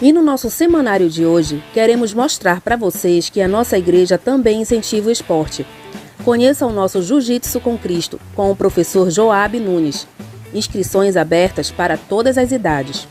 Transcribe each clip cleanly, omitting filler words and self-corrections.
E no nosso semanário de hoje, queremos mostrar para vocês que a nossa igreja também incentiva o esporte. Conheça o nosso Jiu-Jitsu com Cristo, com o professor Joab Nunes. Inscrições abertas para todas as idades.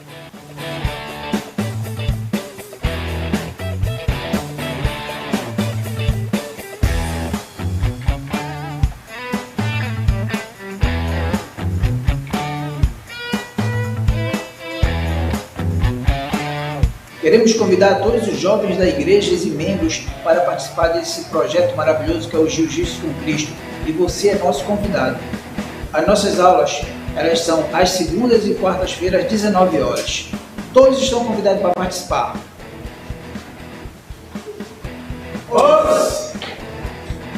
Queremos convidar todos os jovens da igreja e membros para participar desse projeto maravilhoso que é o Jiu-Jitsu com Cristo. E você é nosso convidado. As nossas aulas, elas são às segundas e quartas-feiras, às 19 horas. Todos estão convidados para participar.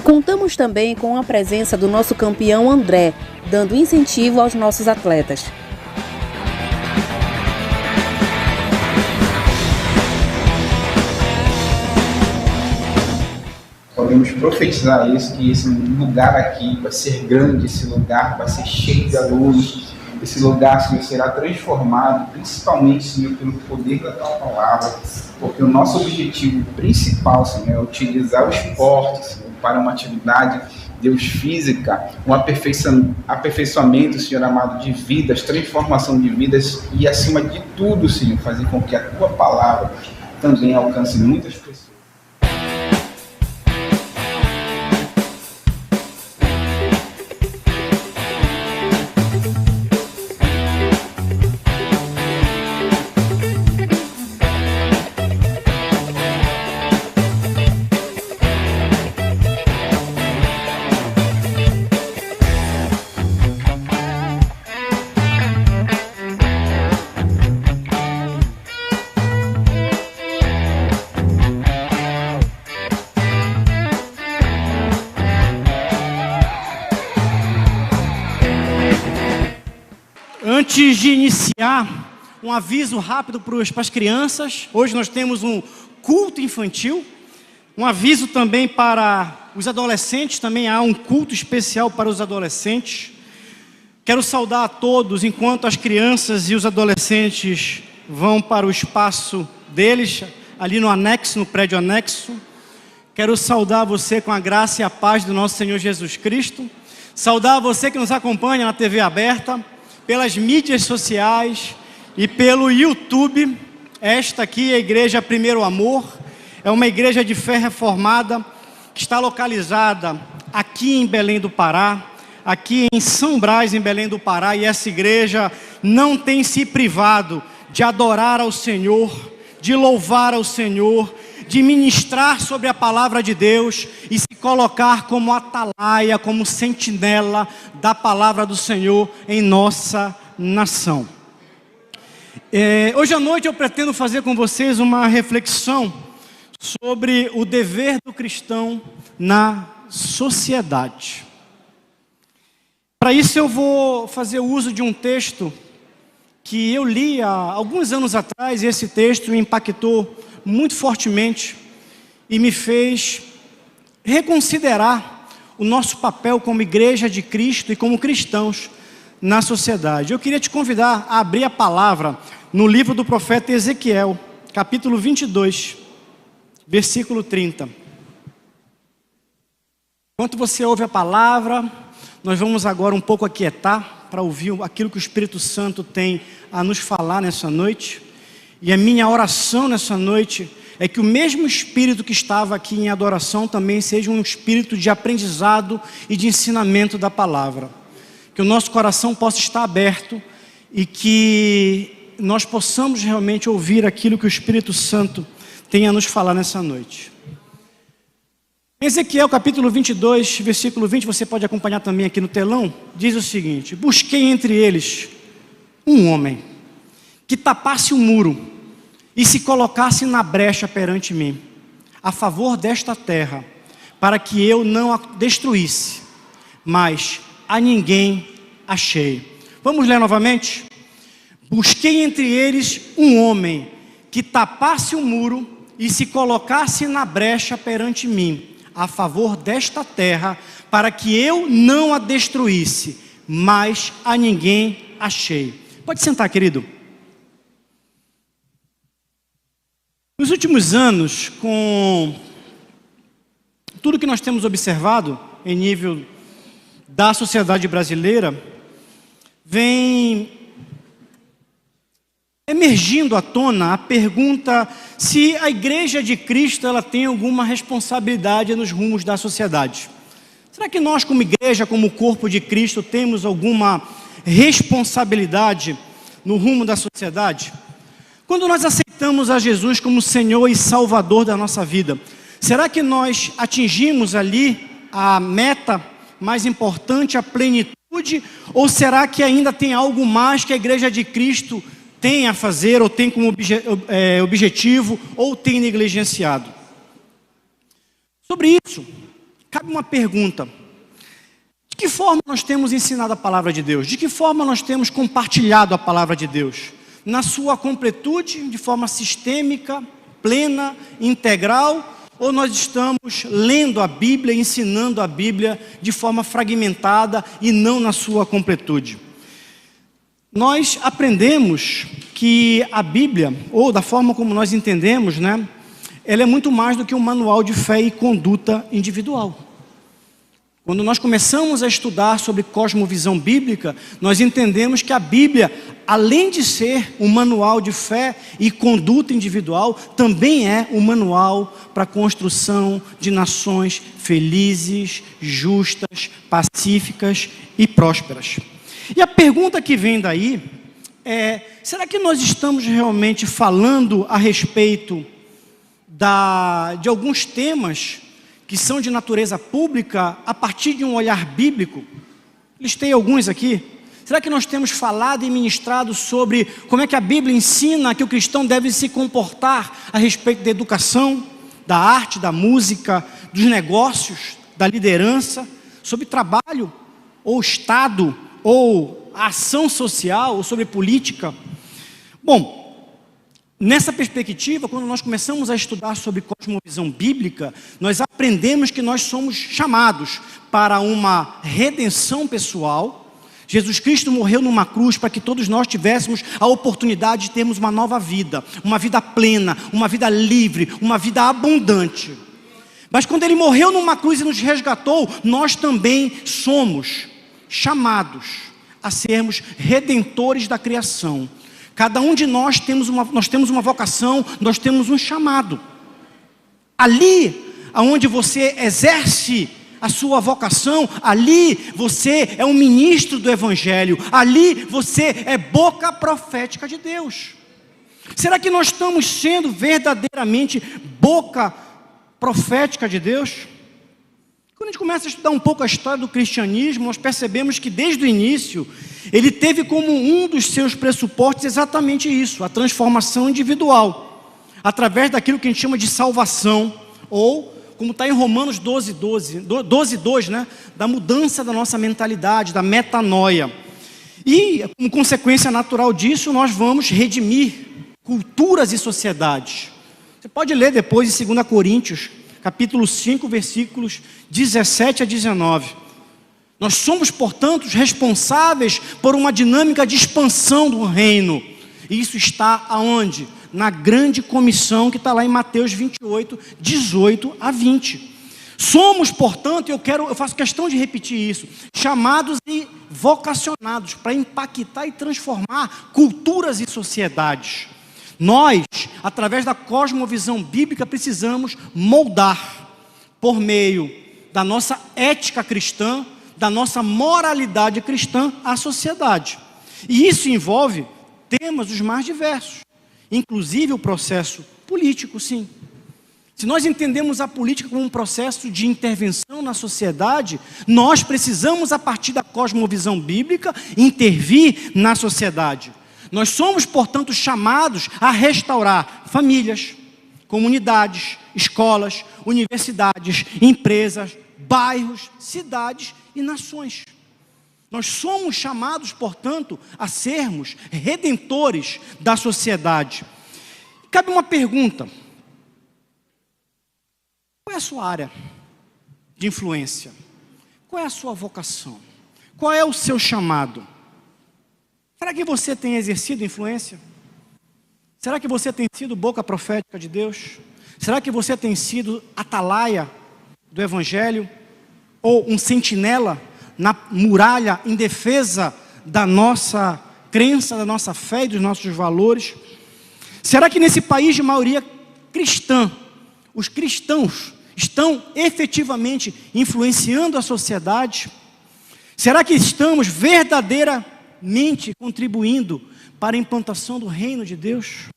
Contamos também com a presença do nosso campeão André, dando incentivo aos nossos atletas. Podemos profetizar isso, que esse lugar aqui vai ser grande, esse lugar vai ser cheio de alunos, esse lugar, Senhor, será transformado, principalmente, Senhor, pelo poder da Tua Palavra, porque o nosso objetivo principal, Senhor, é utilizar o esporte, Senhor, para uma atividade, Deus, física, um aperfeiçoamento, Senhor amado, de vidas, transformação de vidas e, acima de tudo, Senhor, fazer com que a Tua Palavra também alcance muitas pessoas. Antes de iniciar, um aviso rápido para as crianças. Hoje nós temos um culto infantil. Um aviso também para os adolescentes, também há um culto especial para os adolescentes. Quero saudar a todos enquanto as crianças e os adolescentes vão para o espaço deles, ali no anexo, no prédio anexo. Quero saudar você com a graça e a paz do nosso Senhor Jesus Cristo. Saudar você que nos acompanha na TV aberta, pelas mídias sociais e pelo YouTube. Esta aqui é a Igreja Primeiro Amor, é uma igreja de fé reformada, que está localizada aqui em Belém do Pará, aqui em São Brás, em Belém do Pará, e essa igreja não tem se privado de adorar ao Senhor, de louvar ao Senhor, de ministrar sobre a palavra de Deus e se colocar como atalaia, como sentinela da palavra do Senhor em nossa nação. Hoje à noite eu pretendo fazer com vocês uma reflexão sobre o dever do cristão na sociedade. Para isso eu vou fazer uso de um texto que eu li há alguns anos atrás, e esse texto me impactou muito fortemente e me fez reconsiderar o nosso papel como igreja de Cristo e como cristãos na sociedade. Eu queria te convidar a abrir a palavra no livro do profeta Ezequiel, capítulo 22, versículo 30. Enquanto você ouve a palavra, nós vamos agora um pouco aquietar para ouvir aquilo que o Espírito Santo tem a nos falar nessa noite. E a minha oração nessa noite é que o mesmo Espírito que estava aqui em adoração também seja um Espírito de aprendizado e de ensinamento da palavra. Que o nosso coração possa estar aberto e que nós possamos realmente ouvir aquilo que o Espírito Santo tem a nos falar nessa noite. Em Ezequiel capítulo 22, versículo 20, você pode acompanhar também aqui no telão, diz o seguinte: busquei entre eles um homem que tapasse o muro e se colocasse na brecha perante mim, a favor desta terra, para que eu não a destruísse, mas a ninguém achei. Vamos ler novamente? Busquei entre eles um homem que tapasse o muro e se colocasse na brecha perante mim, a favor desta terra, para que eu não a destruísse, mas a ninguém achei. Pode sentar, querido. Nos últimos anos, com tudo que nós temos observado em nível da sociedade brasileira, vem emergindo à tona a pergunta se a Igreja de Cristo ela tem alguma responsabilidade nos rumos da sociedade. Será que nós, como igreja, como corpo de Cristo, temos alguma responsabilidade no rumo da sociedade? Quando nós aceitamos a Jesus como Senhor e Salvador da nossa vida, será que nós atingimos ali a meta mais importante, a plenitude? Ou será que ainda tem algo mais que a Igreja de Cristo tem a fazer, ou tem como objetivo, ou tem negligenciado? Sobre isso, cabe uma pergunta: de que forma nós temos ensinado a palavra de Deus? De que forma nós temos compartilhado a palavra de Deus? Na sua completude, de forma sistêmica, plena, integral, ou nós estamos lendo a Bíblia, ensinando a Bíblia de forma fragmentada e não na sua completude? Nós aprendemos que a Bíblia, ou da forma como nós entendemos, né, ela é muito mais do que um manual de fé e conduta individual. Quando nós começamos a estudar sobre cosmovisão bíblica, nós entendemos que a Bíblia, além de ser um manual de fé e conduta individual, também é um manual para a construção de nações felizes, justas, pacíficas e prósperas. E a pergunta que vem daí é: será que nós estamos realmente falando a respeito de alguns temas que são de natureza pública a partir de um olhar bíblico? Listei alguns aqui. Será que nós temos falado e ministrado sobre como é que a Bíblia ensina que o cristão deve se comportar a respeito da educação, da arte, da música, dos negócios, da liderança, sobre trabalho, ou Estado, ou ação social, ou sobre política? Bom, nessa perspectiva, quando nós começamos a estudar sobre cosmovisão bíblica, nós aprendemos que nós somos chamados para uma redenção pessoal. Jesus Cristo morreu numa cruz para que todos nós tivéssemos a oportunidade de termos uma nova vida, uma vida plena, uma vida livre, uma vida abundante. Mas quando Ele morreu numa cruz e nos resgatou, nós também somos chamados a sermos redentores da criação. Cada um de nós temos uma vocação, nós temos um chamado. Ali, aonde você exerce a sua vocação, ali você é um ministro do Evangelho, ali você é boca profética de Deus. Será que nós estamos sendo verdadeiramente boca profética de Deus? Quando a gente começa a estudar um pouco a história do cristianismo, nós percebemos que desde o início, ele teve como um dos seus pressupostos exatamente isso: a transformação individual, através daquilo que a gente chama de salvação, ou, como está em Romanos 12:2, né, da mudança da nossa mentalidade, da metanoia. E, como consequência natural disso, nós vamos redimir culturas e sociedades. Você pode ler depois em 2 Coríntios, capítulo 5, versículos 17 a 19. Nós somos, portanto, responsáveis por uma dinâmica de expansão do reino. E isso está aonde? Na grande comissão que está lá em Mateus 28, 18 a 20. Somos, portanto, eu faço questão de repetir isso, chamados e vocacionados para impactar e transformar culturas e sociedades. Nós, através da cosmovisão bíblica, precisamos moldar, por meio da nossa ética cristã, da nossa moralidade cristã, a sociedade. E isso envolve temas os mais diversos, inclusive o processo político, sim. Se nós entendemos a política como um processo de intervenção na sociedade, nós precisamos, a partir da cosmovisão bíblica, intervir na sociedade. Nós somos, portanto, chamados a restaurar famílias, comunidades, escolas, universidades, empresas, bairros, cidades e nações. Nós somos chamados, portanto, a sermos redentores da sociedade. Cabe uma pergunta: qual é a sua área de influência? Qual é a sua vocação? Qual é o seu chamado? Será que você tem exercido influência? Será que você tem sido boca profética de Deus? Será que você tem sido atalaia do Evangelho? Ou um sentinela na muralha em defesa da nossa crença, da nossa fé e dos nossos valores? Será que nesse país de maioria cristã, os cristãos estão efetivamente influenciando a sociedade? Será que estamos verdadeiramente contribuindo para a implantação do reino de Deus?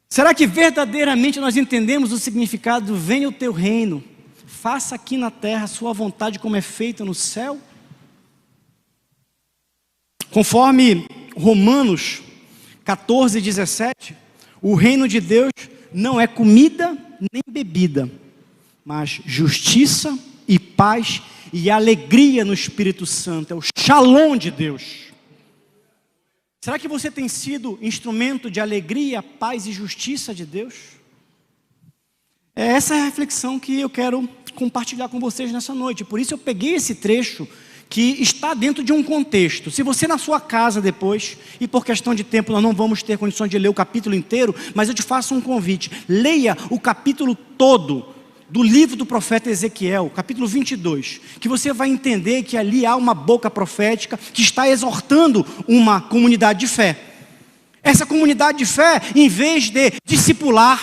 Será que verdadeiramente nós entendemos o significado do venha o teu reino, faça aqui na terra a sua vontade como é feita no céu? Conforme Romanos 14, 17, o reino de Deus não é comida nem bebida, mas justiça e paz e alegria no Espírito Santo, é o Shalom de Deus. Será que você tem sido instrumento de alegria, paz e justiça de Deus? Essa é a reflexão que eu quero compartilhar com vocês nessa noite. Por isso eu peguei esse trecho que está dentro de um contexto. Se você na sua casa depois, e por questão de tempo nós não vamos ter condições de ler o capítulo inteiro, mas eu te faço um convite. Leia o capítulo todo do livro do profeta Ezequiel, capítulo 22, que você vai entender que ali há uma boca profética que está exortando uma comunidade de fé. Essa comunidade de fé, em vez de discipular,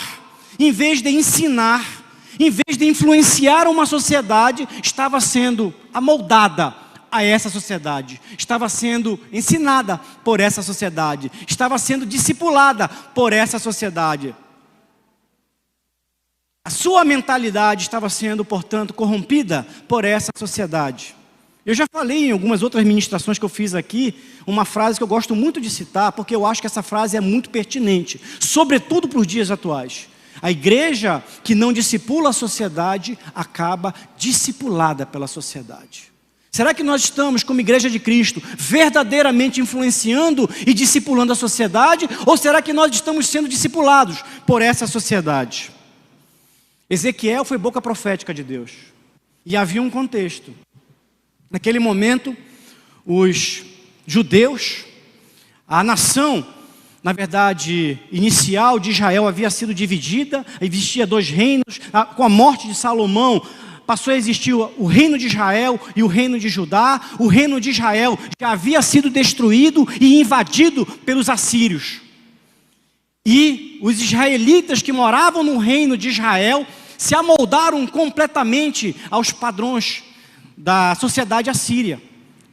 em vez de ensinar, em vez de influenciar uma sociedade, estava sendo amoldada a essa sociedade, estava sendo ensinada por essa sociedade, estava sendo discipulada por essa sociedade. A sua mentalidade estava sendo, portanto, corrompida por essa sociedade. Eu já falei em algumas outras ministrações que eu fiz aqui, uma frase que eu gosto muito de citar, porque eu acho que essa frase é muito pertinente, sobretudo para os dias atuais. A igreja que não discipula a sociedade, acaba discipulada pela sociedade. Será que nós estamos, como igreja de Cristo, verdadeiramente influenciando e discipulando a sociedade? Ou será que nós estamos sendo discipulados por essa sociedade? Ezequiel foi boca profética de Deus. E havia um contexto. Naquele momento, os judeus, a nação, na verdade, inicial de Israel havia sido dividida, existia dois reinos. Com a morte de Salomão, passou a existir o reino de Israel e o reino de Judá. O reino de Israel já havia sido destruído e invadido pelos assírios. E os israelitas que moravam no reino de Israel se amoldaram completamente aos padrões da sociedade assíria.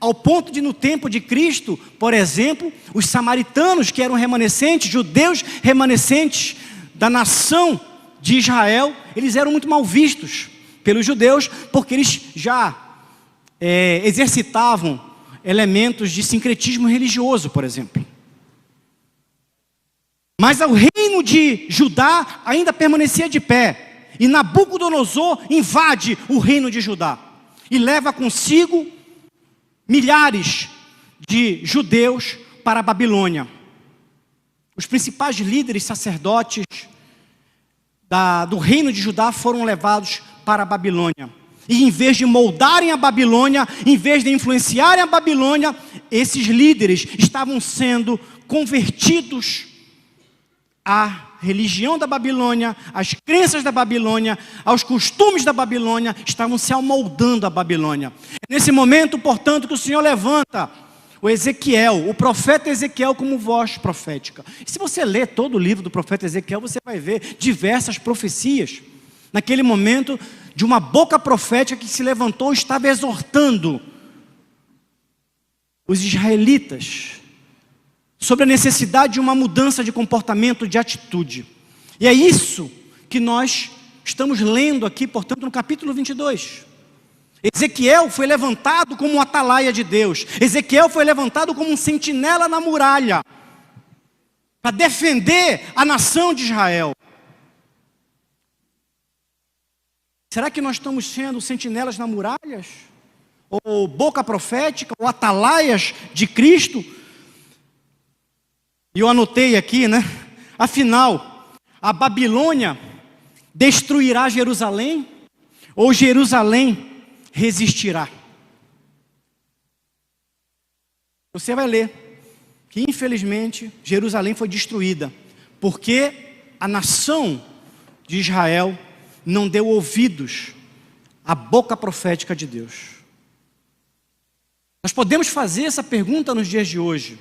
Ao ponto de, no tempo de Cristo, por exemplo, os samaritanos, que eram remanescentes, judeus remanescentes da nação de Israel, eles eram muito mal vistos pelos judeus, porque eles já exercitavam elementos de sincretismo religioso, por exemplo. Mas o reino de Judá ainda permanecia de pé, e Nabucodonosor invade o reino de Judá, e leva consigo milhares de judeus para a Babilônia. Os principais líderes sacerdotes do reino de Judá foram levados para a Babilônia. E em vez de moldarem a Babilônia, em vez de influenciarem a Babilônia, esses líderes estavam sendo convertidos à religião da Babilônia, às crenças da Babilônia, aos costumes da Babilônia, estavam se amoldando à Babilônia. É nesse momento, portanto, que o Senhor levanta o Ezequiel, o profeta Ezequiel, como voz profética. E se você ler todo o livro do profeta Ezequiel, você vai ver diversas profecias. Naquele momento, de uma boca profética que se levantou, estava exortando os israelitas sobre a necessidade de uma mudança de comportamento, de atitude. E é isso que nós estamos lendo aqui, portanto, no capítulo 22. Ezequiel foi levantado como um atalaia de Deus. Ezequiel foi levantado como um sentinela na muralha, para defender a nação de Israel. Será que nós estamos sendo sentinelas na muralhas? Ou boca profética, ou atalaias de Cristo? E eu anotei aqui, né? Afinal, a Babilônia destruirá Jerusalém? Ou Jerusalém resistirá? Você vai ler que, infelizmente, Jerusalém foi destruída Porque a nação de Israel não deu ouvidos à boca profética de Deus. Nós podemos fazer essa pergunta nos dias de hoje.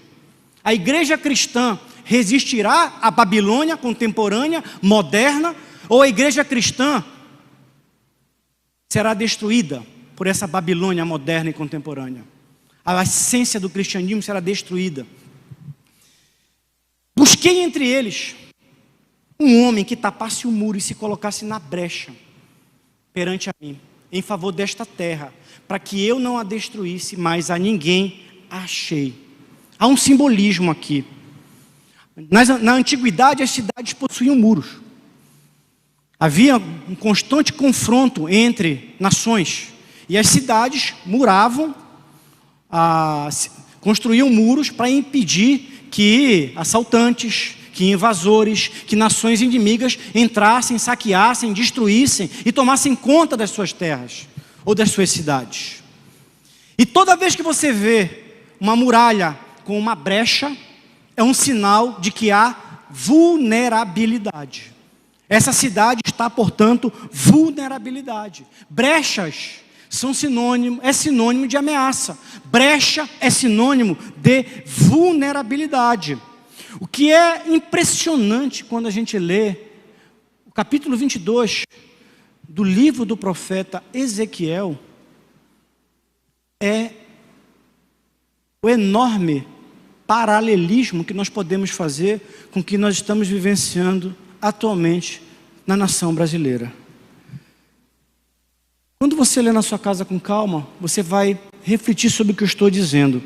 A igreja cristã resistirá à Babilônia contemporânea, moderna, ou a igreja cristã será destruída por essa Babilônia moderna e contemporânea? A essência do cristianismo será destruída. Busquei entre eles um homem que tapasse o muro e se colocasse na brecha perante a mim, em favor desta terra, para que eu não a destruísse, mas a ninguém achei. Há um simbolismo aqui. Na antiguidade, as cidades possuíam muros. Havia um constante confronto entre nações. E as cidades muravam, construíam muros para impedir que assaltantes, que invasores, que nações inimigas entrassem, saqueassem, destruíssem e tomassem conta das suas terras ou das suas cidades. E toda vez que você vê uma muralha com uma brecha, é um sinal de que há vulnerabilidade. Essa cidade está, portanto, vulnerabilidade. Brechas é sinônimo de ameaça. Brecha é sinônimo de vulnerabilidade. O que é impressionante quando a gente lê o capítulo 22 do livro do profeta Ezequiel é o enorme paralelismo que nós podemos fazer com o que nós estamos vivenciando atualmente na nação brasileira. Quando você lê na sua casa com calma, você vai refletir sobre o que eu estou dizendo.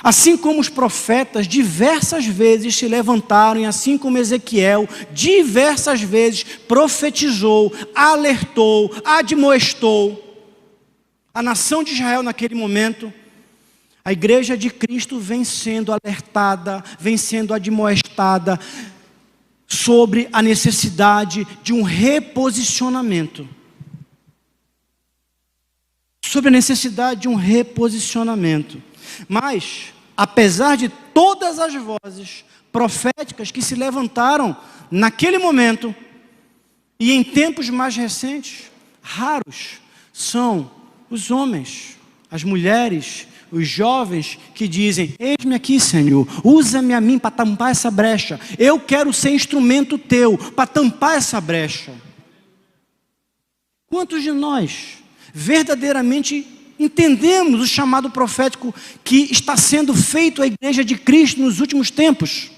Assim como os profetas diversas vezes se levantaram, e assim como Ezequiel diversas vezes profetizou, alertou, admoestou a nação de Israel naquele momento, a igreja de Cristo vem sendo alertada, vem sendo admoestada sobre a necessidade de um reposicionamento. Sobre a necessidade de um reposicionamento. Mas, apesar de todas as vozes proféticas que se levantaram naquele momento, e em tempos mais recentes, raros são os homens, as mulheres, os jovens que dizem: eis-me aqui, Senhor, usa-me a mim para tampar essa brecha. Eu quero ser instrumento teu para tampar essa brecha. Quantos de nós verdadeiramente entendemos o chamado profético que está sendo feito à igreja de Cristo nos últimos tempos?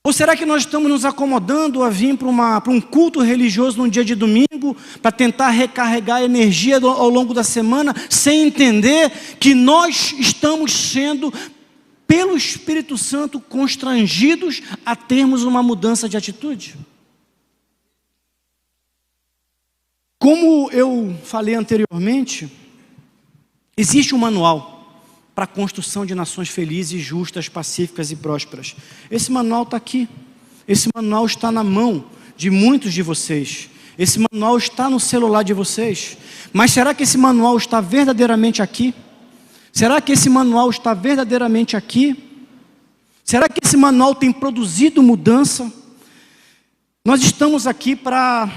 Ou será que nós estamos nos acomodando a vir para um culto religioso num dia de domingo, para tentar recarregar a energia ao longo da semana, sem entender que nós estamos sendo, pelo Espírito Santo, constrangidos a termos uma mudança de atitude? Como eu falei anteriormente, existe um manual para a construção de nações felizes, justas, pacíficas e prósperas. Esse manual está aqui. Esse manual está na mão de muitos de vocês. Esse manual está no celular de vocês. Mas será que esse manual está verdadeiramente aqui? Será que esse manual está verdadeiramente aqui? Será que esse manual tem produzido mudança? Nós estamos aqui para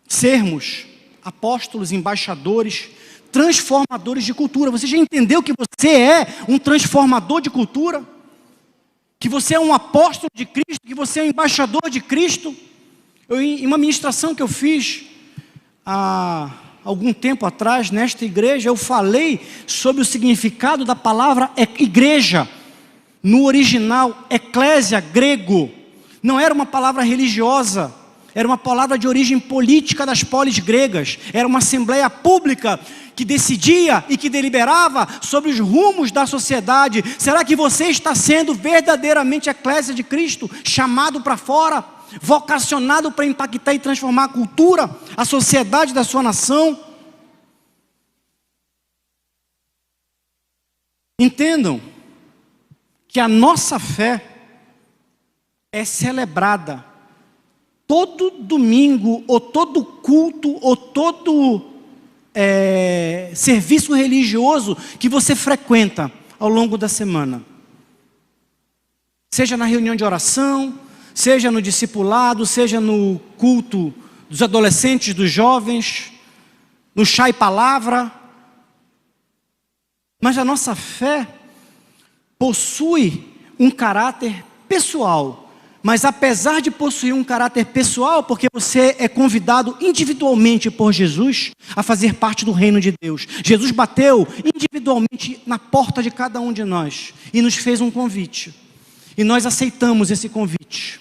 sermos apóstolos, embaixadores, transformadores de cultura. Você já entendeu que você é um transformador de cultura? Que você é um apóstolo de Cristo? Que você é um embaixador de Cristo? Em uma ministração que eu fiz há algum tempo atrás, nesta igreja, eu falei sobre o significado da palavra igreja. No original, eclésia, grego, não era uma palavra religiosa, era uma palavra de origem política das polis gregas. Era uma assembleia pública que decidia e que deliberava sobre os rumos da sociedade. Será que você está sendo verdadeiramente a eclésia de Cristo, chamado para fora, vocacionado para impactar e transformar a cultura, a sociedade da sua nação? Entendam que a nossa fé é celebrada todo domingo, ou todo culto, ou todo serviço religioso que você frequenta ao longo da semana. Seja na reunião de oração, seja no discipulado, seja no culto dos adolescentes, dos jovens, no chá e palavra. Mas a nossa fé possui um caráter pessoal. Mas apesar de possuir um caráter pessoal, porque você é convidado individualmente por Jesus a fazer parte do reino de Deus. Jesus bateu individualmente na porta de cada um de nós e nos fez um convite. E nós aceitamos esse convite.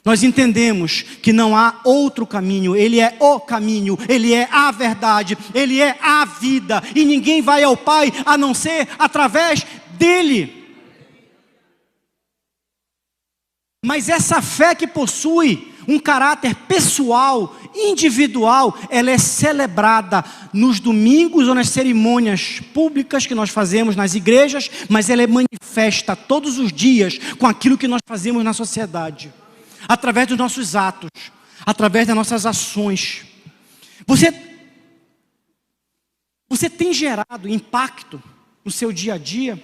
Nós entendemos que não há outro caminho, Ele é o caminho, Ele é a verdade, Ele é a vida. E ninguém vai ao Pai a não ser através dEle. Mas essa fé que possui um caráter pessoal, individual, ela é celebrada nos domingos ou nas cerimônias públicas que nós fazemos nas igrejas, mas ela é manifesta todos os dias com aquilo que nós fazemos na sociedade, através dos nossos atos, através das nossas ações. Você tem gerado impacto no seu dia a dia?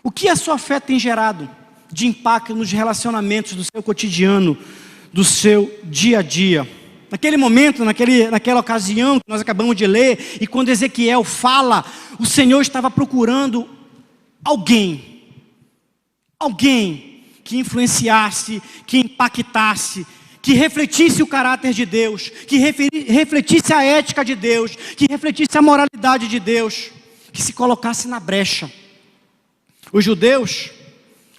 O que a sua fé tem gerado de impacto nos relacionamentos do seu cotidiano, do seu dia a dia? Naquele momento, naquela ocasião que nós acabamos de ler, e quando Ezequiel fala, o Senhor estava procurando alguém que influenciasse, que impactasse, que refletisse o caráter de Deus, que refletisse a ética de Deus, que refletisse a moralidade de Deus, que se colocasse na brecha. Os judeus,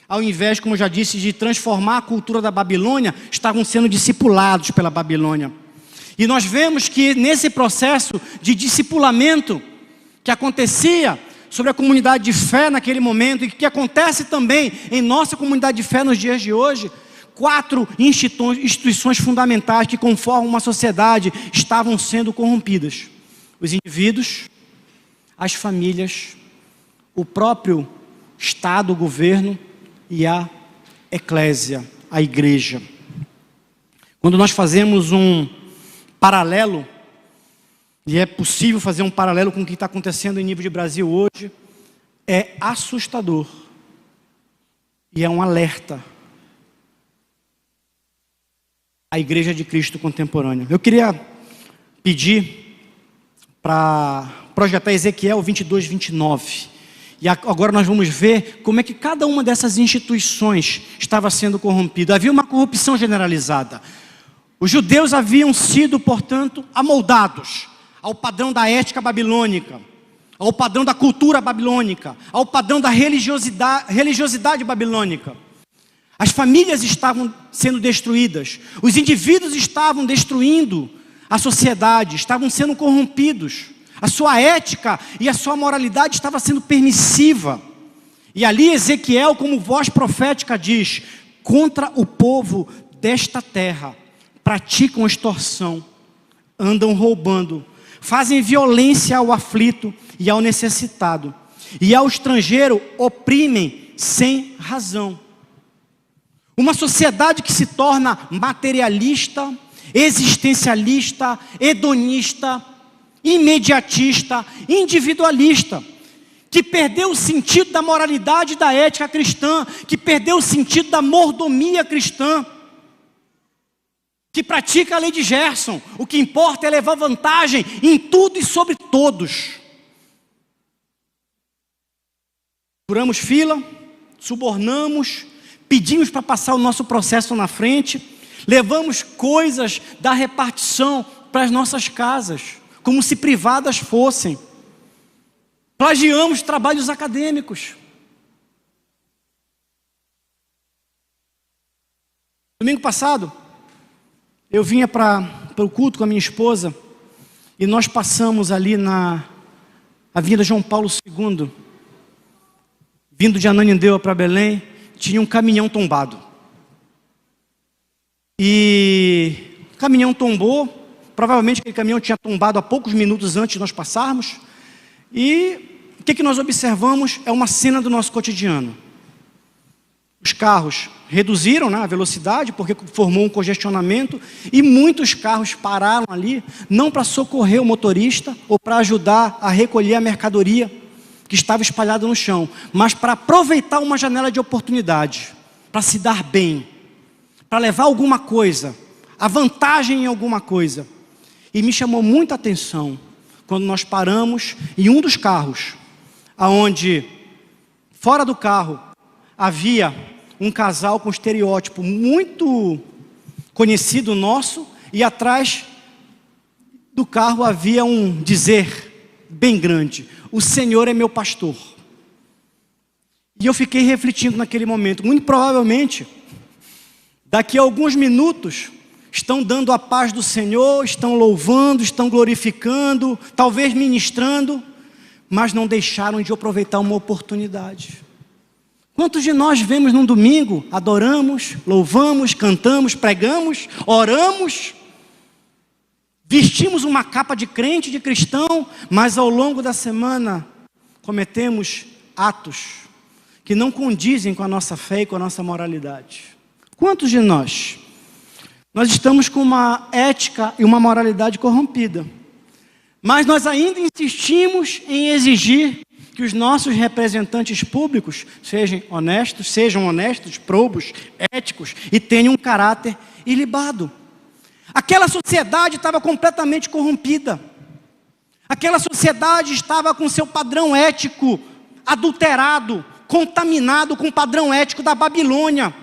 ao invés, como eu já disse, de transformar a cultura da Babilônia, estavam sendo discipulados pela Babilônia. E nós vemos que nesse processo de discipulamento que acontecia sobre a comunidade de fé naquele momento, e que acontece também em nossa comunidade de fé nos dias de hoje, 4 instituições fundamentais que conformam uma sociedade estavam sendo corrompidas: os indivíduos, as famílias, o próprio Estado, o governo e a eclésia, a igreja. Quando nós fazemos um paralelo, e é possível fazer um paralelo com o que está acontecendo em nível de Brasil hoje, é assustador e é um alerta à Igreja de Cristo contemporânea. Eu queria pedir para projetar Ezequiel 22, 29. E agora nós vamos ver como é que cada uma dessas instituições estava sendo corrompida. Havia uma corrupção generalizada. Os judeus haviam sido, portanto, amoldados ao padrão da ética babilônica, ao padrão da cultura babilônica, ao padrão da religiosidade babilônica. As famílias estavam sendo destruídas, os indivíduos estavam destruindo a sociedade, estavam sendo corrompidos. A sua ética e a sua moralidade estava sendo permissiva. E ali Ezequiel, como voz profética, diz: contra o povo desta terra praticam extorsão, andam roubando, fazem violência ao aflito e ao necessitado, e ao estrangeiro oprimem sem razão. Uma sociedade que se torna materialista, existencialista, hedonista, imediatista, individualista, que perdeu o sentido da moralidade e da ética cristã, que perdeu o sentido da mordomia cristã, que pratica a lei de Gerson. O que importa é levar vantagem em tudo e sobre todos. Furamos fila, subornamos, pedimos para passar o nosso processo na frente, levamos coisas da repartição para as nossas casas, como se privadas fossem. Plagiamos trabalhos acadêmicos. Domingo passado, eu vinha para o culto com a minha esposa, e nós passamos ali na Avenida João Paulo II, vindo de Ananindeua para Belém. Tinha um caminhão tombado. E o caminhão tombou. Provavelmente aquele caminhão tinha tombado há poucos minutos antes de nós passarmos. E o que nós observamos é uma cena do nosso cotidiano. Os carros reduziram, a velocidade, porque formou um congestionamento, e muitos carros pararam ali, não para socorrer o motorista ou para ajudar a recolher a mercadoria que estava espalhada no chão, mas para aproveitar uma janela de oportunidade. para se dar bem, para levar alguma coisa, a vantagem em alguma coisa. E me chamou muita atenção quando nós paramos em um dos carros, aonde fora do carro havia um casal com estereótipo muito conhecido nosso, e atrás do carro havia um dizer bem grande: o Senhor é meu pastor. E eu fiquei refletindo naquele momento, muito provavelmente, daqui a alguns minutos, estão dando a paz do Senhor, estão louvando, estão glorificando, talvez ministrando, mas não deixaram de aproveitar uma oportunidade. Quantos de nós vemos num domingo, adoramos, louvamos, cantamos, pregamos, oramos, vestimos uma capa de crente, de cristão, mas ao longo da semana cometemos atos que não condizem com a nossa fé e com a nossa moralidade? Quantos de nós estamos com uma ética e uma moralidade corrompida, mas nós ainda insistimos em exigir que os nossos representantes públicos sejam honestos, probos, éticos e tenham um caráter ilibado? Aquela sociedade estava completamente corrompida. Aquela sociedade estava com seu padrão ético adulterado, contaminado com o padrão ético da Babilônia.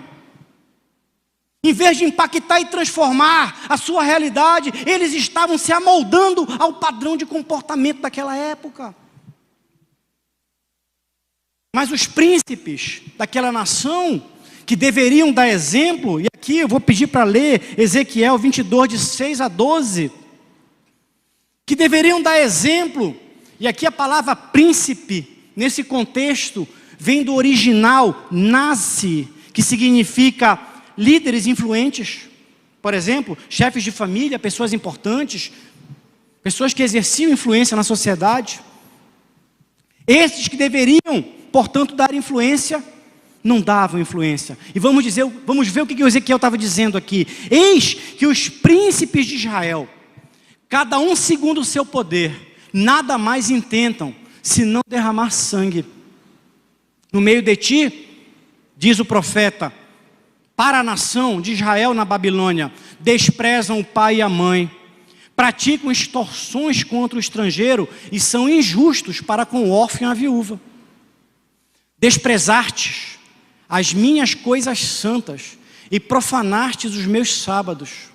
Em vez de impactar e transformar a sua realidade, eles estavam se amoldando ao padrão de comportamento daquela época. Mas os príncipes daquela nação, que deveriam dar exemplo, e aqui eu vou pedir para ler Ezequiel 22, de 6 a 12, que deveriam dar exemplo, e aqui a palavra príncipe, nesse contexto, vem do original, nasce, que significa líderes influentes. Por exemplo, chefes de família, pessoas importantes, pessoas que exerciam influência na sociedade. Esses que deveriam, portanto, dar influência, não davam influência. E vamos ver o que o Ezequiel estava dizendo aqui. Eis que os príncipes de Israel, cada um segundo o seu poder, nada mais intentam, senão derramar sangue. No meio de ti, diz o profeta, para a nação de Israel na Babilônia, desprezam o pai e a mãe, praticam extorsões contra o estrangeiro e são injustos para com o órfão e a viúva. Desprezastes as minhas coisas santas e profanastes os meus sábados.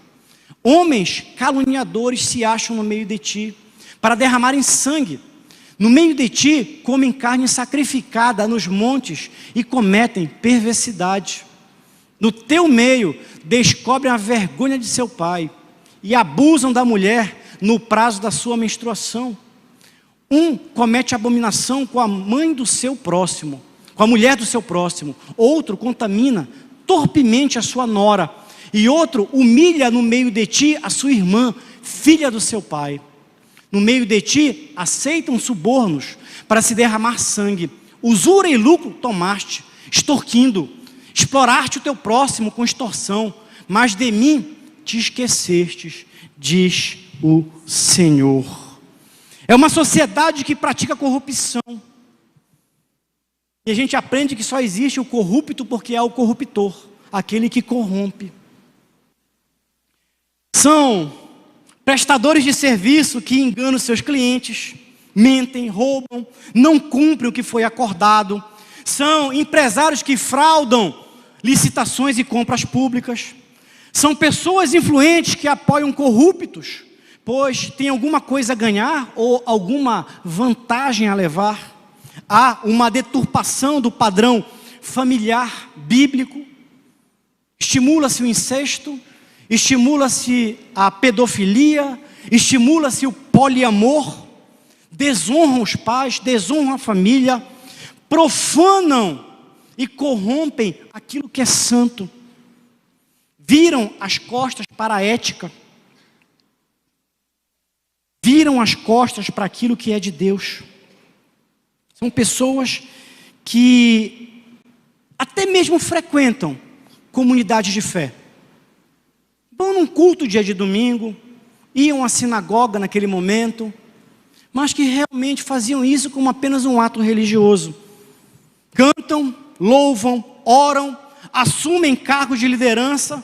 Homens caluniadores se acham no meio de ti, para derramarem sangue. No meio de ti, comem carne sacrificada nos montes e cometem perversidade. No teu meio, descobrem a vergonha de seu pai e abusam da mulher no prazo da sua menstruação. Um comete abominação com a mãe do seu próximo, com a mulher do seu próximo. Outro contamina torpemente a sua nora. E outro humilha no meio de ti a sua irmã, filha do seu pai. No meio de ti, aceitam subornos para se derramar sangue. Usura e lucro tomaste, extorquindo. Exploraste o teu próximo com extorsão, mas de mim te esquecestes, diz o Senhor. É uma sociedade que pratica corrupção. E a gente aprende que só existe o corrupto porque é o corruptor, aquele que corrompe. São prestadores de serviço que enganam seus clientes, mentem, roubam, não cumprem o que foi acordado. São empresários que fraudam licitações e compras públicas. São pessoas influentes que apoiam corruptos, pois tem alguma coisa a ganhar ou alguma vantagem a levar. Há uma deturpação do padrão familiar bíblico. Estimula-se o incesto, estimula-se a pedofilia, estimula-se o poliamor, desonram os pais, desonram a família, profanam e corrompem aquilo que é santo, viram as costas para a ética, viram as costas para aquilo que é de Deus. São pessoas que até mesmo frequentam comunidades de fé, vão num culto dia de domingo, iam à sinagoga naquele momento, mas que realmente faziam isso como apenas um ato religioso. Cantam, louvam, oram, assumem cargos de liderança,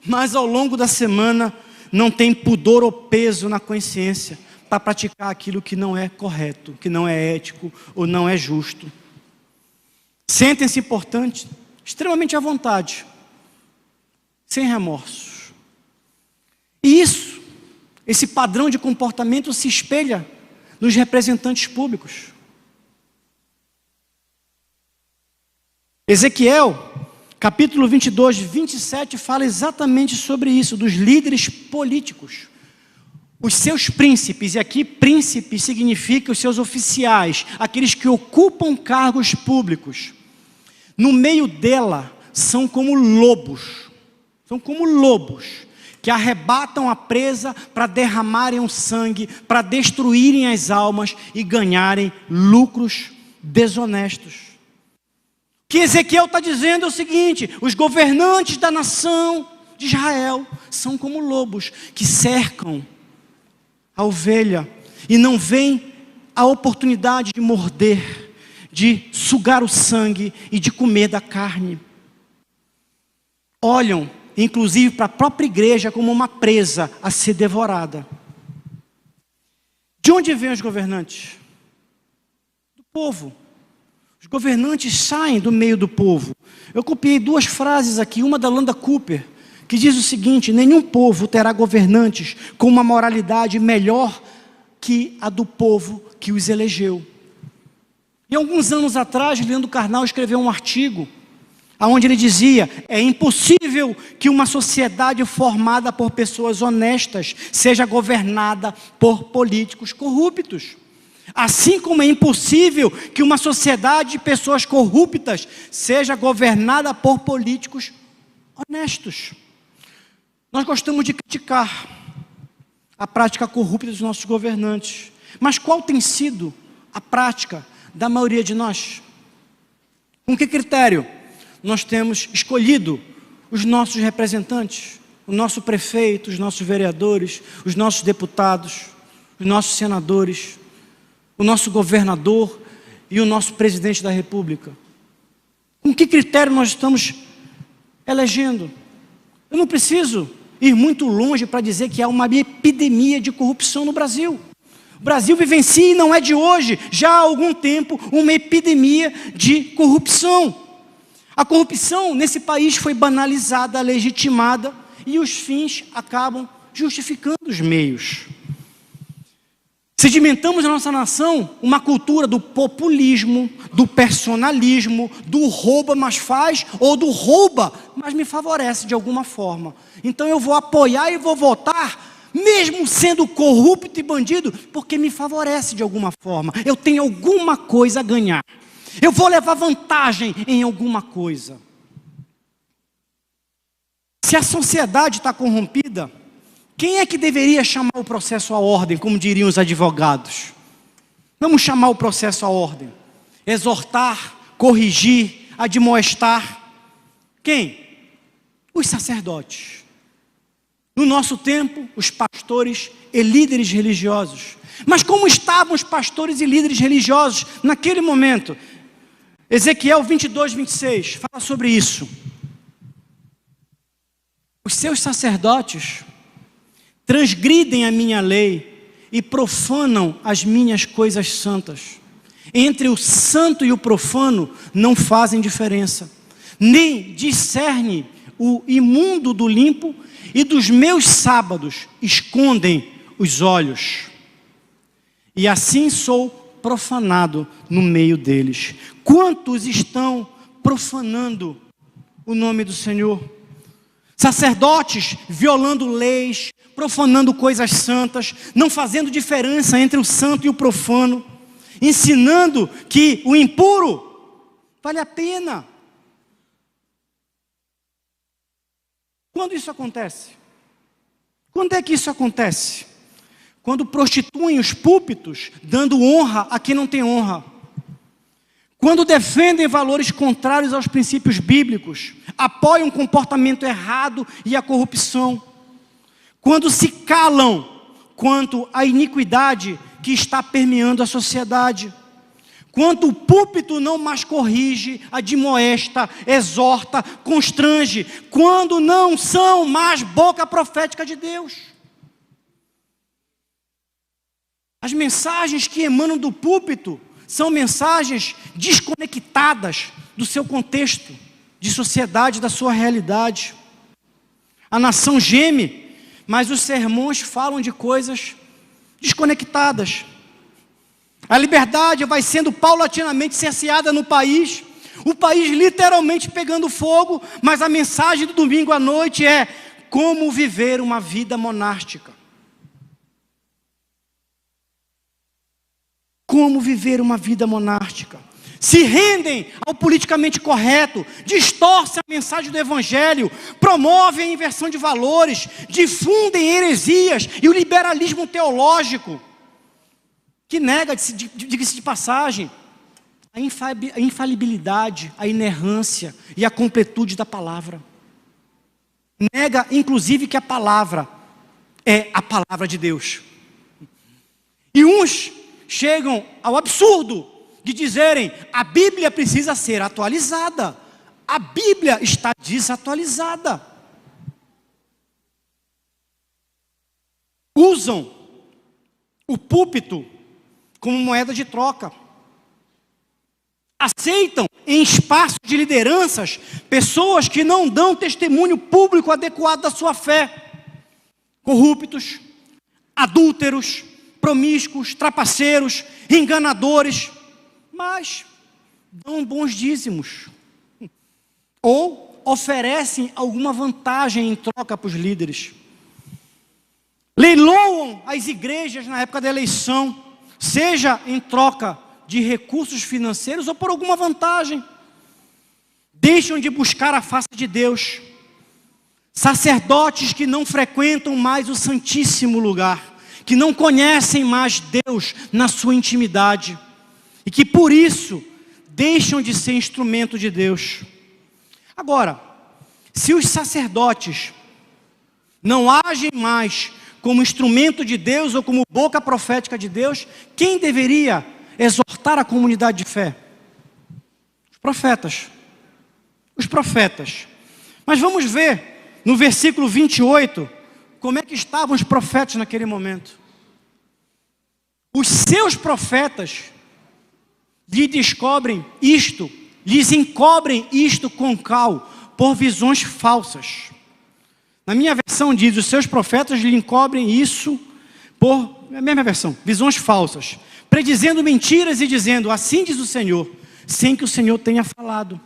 mas ao longo da semana não tem pudor ou peso na consciência para praticar aquilo que não é correto, que não é ético ou não é justo. Sentem-se, portanto, extremamente à vontade, sem remorsos. E esse padrão de comportamento se espelha nos representantes públicos. Ezequiel, capítulo 22, 27, fala exatamente sobre isso, dos líderes políticos. Os seus príncipes, e aqui príncipe significa os seus oficiais, aqueles que ocupam cargos públicos. No meio dela, são como lobos que arrebatam a presa para derramarem o sangue, para destruírem as almas e ganharem lucros desonestos. O que Ezequiel está dizendo é o seguinte: os governantes da nação de Israel são como lobos que cercam a ovelha e não veem a oportunidade de morder, de sugar o sangue e de comer da carne. Olham, inclusive, para a própria igreja como uma presa a ser devorada. De onde vêm os governantes? Do povo. Os governantes saem do meio do povo. Eu copiei 2 frases aqui, uma da Landa Cooper, que diz o seguinte: nenhum povo terá governantes com uma moralidade melhor que a do povo que os elegeu. E alguns anos atrás, Leandro Carnal escreveu um artigo onde ele dizia: é impossível que uma sociedade formada por pessoas honestas seja governada por políticos corruptos. Assim como é impossível que uma sociedade de pessoas corruptas seja governada por políticos honestos. Nós gostamos de criticar a prática corrupta dos nossos governantes, mas qual tem sido a prática da maioria de nós? Com que critério nós temos escolhido os nossos representantes, o nosso prefeito, os nossos vereadores, os nossos deputados, os nossos senadores, o nosso governador e o nosso presidente da República? Com que critério nós estamos elegendo? Eu não preciso ir muito longe para dizer que há uma epidemia de corrupção no Brasil. O Brasil vivencia, e não é de hoje, já há algum tempo, uma epidemia de corrupção. A corrupção nesse país foi banalizada, legitimada, e os fins acabam justificando os meios. Sedimentamos na nossa nação uma cultura do populismo, do personalismo, do rouba mas faz, ou do rouba mas me favorece de alguma forma. Então eu vou apoiar e vou votar, mesmo sendo corrupto e bandido, porque me favorece de alguma forma. Eu tenho alguma coisa a ganhar. Eu vou levar vantagem em alguma coisa. Se a sociedade está corrompida, quem é que deveria chamar o processo à ordem, como diriam os advogados? Vamos chamar o processo à ordem. Exortar, corrigir, admoestar. Quem? Os sacerdotes. No nosso tempo, os pastores e líderes religiosos. Mas como estavam os pastores e líderes religiosos naquele momento? Ezequiel 22, 26 fala sobre isso. Os seus sacerdotes transgridem a minha lei e profanam as minhas coisas santas. Entre o santo e o profano não fazem diferença, nem discerne o imundo do limpo, e dos meus sábados escondem os olhos. E assim sou profanado no meio deles. Quantos estão profanando o nome do Senhor? Sacerdotes violando leis, profanando coisas santas, não fazendo diferença entre o santo e o profano, ensinando que o impuro vale a pena. Quando isso acontece? Quando é que isso acontece? Quando prostituem os púlpitos, dando honra a quem não tem honra. Quando defendem valores contrários aos princípios bíblicos, apoiam o comportamento errado e a corrupção. Quando se calam quanto à iniquidade que está permeando a sociedade. quando o púlpito não mais corrige, admoesta, exorta, constrange, quando não são mais boca profética de Deus. As mensagens que emanam do púlpito são mensagens desconectadas do seu contexto de sociedade, da sua realidade. A nação geme, mas os sermões falam de coisas desconectadas. A liberdade vai sendo paulatinamente cerceada no país, o país literalmente pegando fogo, mas a mensagem do domingo à noite é como viver uma vida monástica. Como viver uma vida monástica. Se rendem ao politicamente correto, distorcem a mensagem do Evangelho, promovem a inversão de valores, difundem heresias e o liberalismo teológico, que nega, diga-se de passagem, a infalibilidade, a inerrância e a completude da palavra. Nega, inclusive, que a palavra é a palavra de Deus. E uns chegam ao absurdo de dizerem: a Bíblia precisa ser atualizada. A Bíblia está desatualizada. Usam o púlpito como moeda de troca. Aceitam em espaços de lideranças pessoas que não dão testemunho público adequado da sua fé. Corruptos, adúlteros, promíscuos, trapaceiros, enganadores, mas dão bons dízimos. Ou oferecem alguma vantagem em troca para os líderes. Leiloam as igrejas na época da eleição, seja em troca de recursos financeiros ou por alguma vantagem. Deixam de buscar a face de Deus. Sacerdotes que não frequentam mais o Santíssimo Lugar, que não conhecem mais Deus na sua intimidade, e que por isso deixam de ser instrumento de Deus. Agora, se os sacerdotes não agem mais como instrumento de Deus ou como boca profética de Deus, quem deveria exortar a comunidade de fé? Os profetas. Os profetas. Mas vamos ver no versículo 28 como é que estavam os profetas naquele momento. Os seus profetas lhe descobrem isto, lhes encobrem isto com cal, por visões falsas. Na minha versão diz: os seus profetas lhe encobrem isso por, a mesma versão, visões falsas, predizendo mentiras e dizendo: assim diz o Senhor, sem que o Senhor tenha falado.